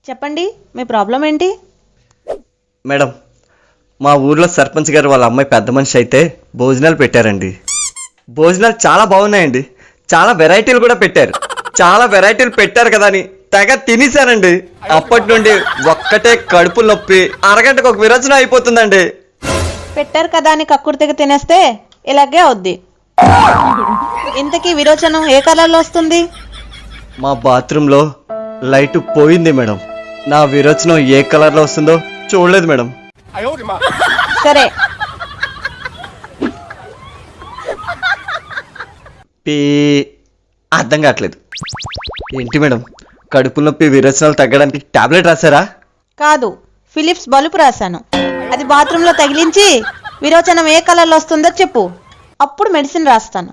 చెప్పండి, మీ ప్రాబ్లం ఏంటి? మేడం, మా ఊర్లో సర్పంచ్ గారు వాళ్ళ అమ్మాయి పెద్ద మనిషి అయితే భోజనాలు పెట్టారండి. భోజనాలు చాలా బాగున్నాయండి. చాలా వెరైటీలు కూడా పెట్టారు. చాలా వెరైటీలు పెట్టారు కదా అని తెగ తినేశానండి. అప్పటి నుండి ఒక్కటే కడుపు నొప్పి, అరగంటకు ఒక విరోచనం అయిపోతుందండి. పెట్టారు కదా అని కక్కుర్తిగా తినేస్తే ఇలాగే అవుద్ది. ఇంతకీ విరోచనం ఏ కలర్లో వస్తుంది? మా బాత్రూంలో లైట్ పోయింది మేడం. నా విరోచనం ఏ కలర్లో వస్తుందో చూడలేదు మేడం. సరే, అర్థం కావట్లేదు. ఏంటి మేడం, కడుపు నొప్పి విరోచనాలు తగ్గడానికి టాబ్లెట్ రాశారా? కాదు, ఫిలిప్స్ బల్బు రాశాను. అది బాత్రూంలో తగిలించి విరోచనం ఏ కలర్లో వస్తుందో చెప్పు, అప్పుడు మెడిసిన్ రాస్తాను.